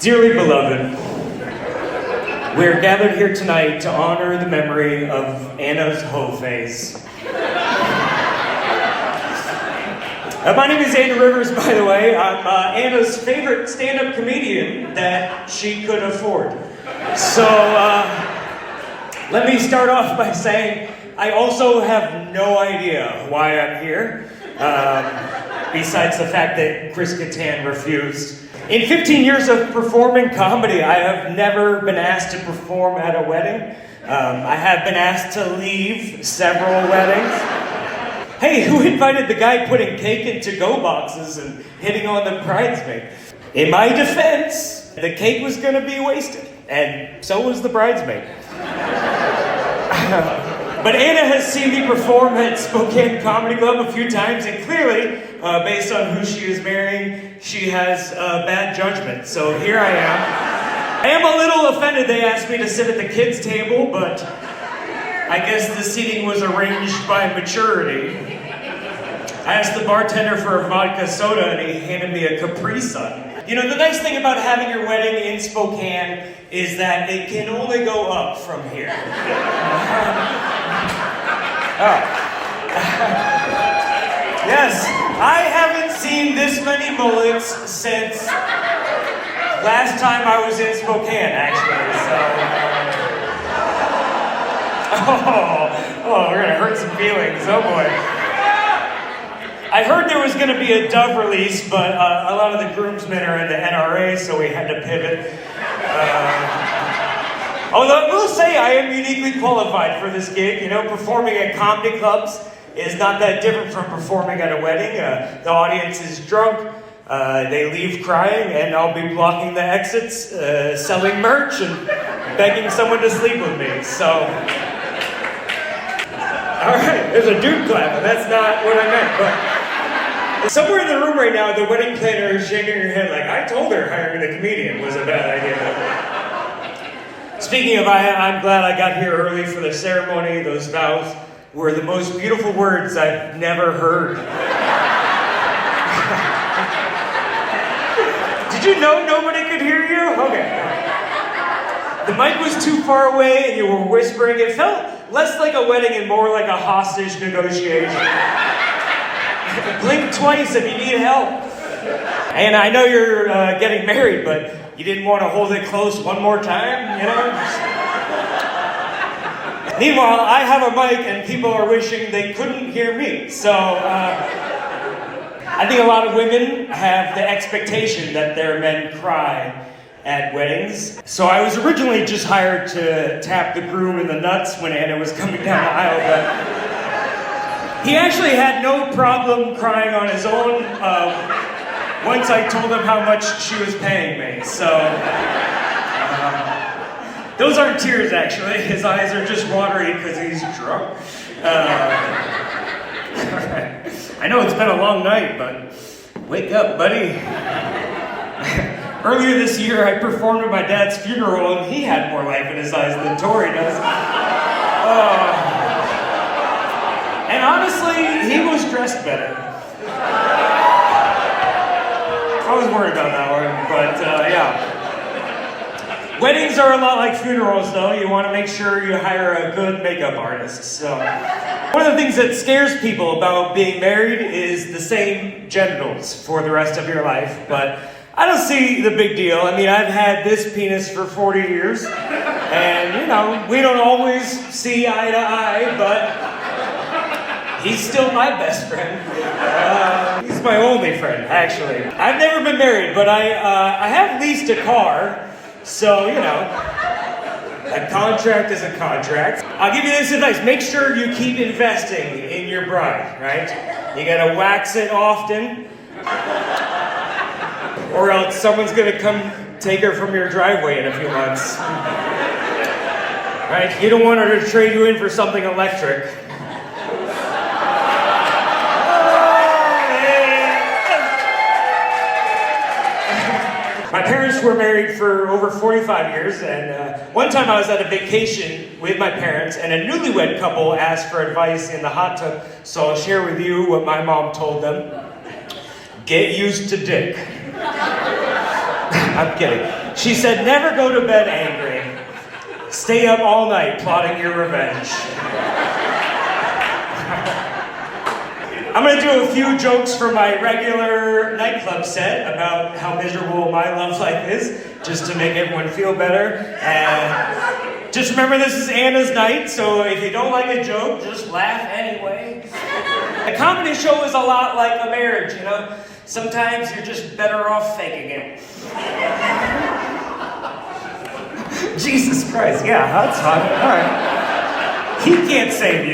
Dearly beloved, we are gathered here tonight to honor the memory of Anna's hoe phase. My name is Anna Rivers, by the way. I'm Anna's favorite stand-up comedian that she could afford. So let me start off by saying I also have no idea why I'm here, besides the fact that Chris Kattan refused. In 15 years of performing comedy, I have never been asked to perform at a wedding. I have been asked to leave several weddings. Hey, who invited the guy putting cake in to-go boxes and hitting on the bridesmaid? In my defense, the cake was going to be wasted, and so was the bridesmaid. But Anna has seen me perform at Spokane Comedy Club a few times, and clearly, based on who she is marrying, she has bad judgment. So here I am. I am a little offended they asked me to sit at the kids' table, but I guess the seating was arranged by maturity. I asked the bartender for a vodka soda, and he handed me a Capri Sun. You know, the nice thing about having your wedding in Spokane is that it can only go up from here. Yes, I haven't seen this many bullets since last time I was in Spokane, actually, so... we're gonna hurt some feelings, oh boy. I heard there was gonna be a Dove release, but a lot of the groomsmen are in the NRA, so we had to pivot. Although I will say I am uniquely qualified for this gig. You know, performing at comedy clubs is not that different from performing at a wedding. The audience is drunk, they leave crying, and I'll be blocking the exits, selling merch, and begging someone to sleep with me, so... Alright, there's a dude clapping, that's not what I meant, but... Somewhere in the room right now, the wedding planner is shaking her head like, I told her hiring the comedian was a bad idea. Speaking of, I'm glad I got here early for the ceremony. Those vows were the most beautiful words I've never heard. Did you know nobody could hear you? Okay. The mic was too far away and you were whispering. It felt less like a wedding and more like a hostage negotiation. Blink twice if you need help. And I know you're getting married, but you didn't want to hold it close one more time, you know? Meanwhile, I have a mic and people are wishing they couldn't hear me. So, I think a lot of women have the expectation that their men cry at weddings. So I was originally just hired to tap the groom in the nuts when Anna was coming down the aisle, but he actually had no problem crying on his own once I told him how much she was paying me. So, those aren't tears actually, his eyes are just watery because he's drunk. I know it's been a long night, but wake up, buddy. Earlier this year, I performed at my dad's funeral, and he had more life in his eyes than Tori does. And honestly, he was dressed better. I was worried about that one, but yeah. Weddings are a lot like funerals, though. You want to make sure you hire a good makeup artist. So, one of the things that scares people about being married is the same genitals for the rest of your life, but I don't see the big deal. I mean, I've had this penis for 40 years, and, you know, we don't always see eye to eye, but he's still my best friend. He's my only friend, actually. I've never been married, but I have leased a car, so, you know, a contract is a contract. I'll give you this advice. Make sure you keep investing in your bride, right? You gotta wax it often, or else someone's gonna come take her from your driveway in a few months. Right? You don't want her to trade you in for something electric. My parents were married for over 45 years, and one time I was at a vacation with my parents, and a newlywed couple asked for advice in the hot tub, so I'll share with you what my mom told them. Get used to dick. I'm kidding. She said, never go to bed angry. Stay up all night plotting your revenge. I'm gonna do a few jokes for my regular nightclub set about how miserable my love life is, just to make everyone feel better. And just remember, this is Anna's night, so if you don't like a joke, just laugh anyway. A comedy show is a lot like a marriage, you know? Sometimes you're just better off faking it. Jesus Christ, yeah, that's fine. All right. He can't save you.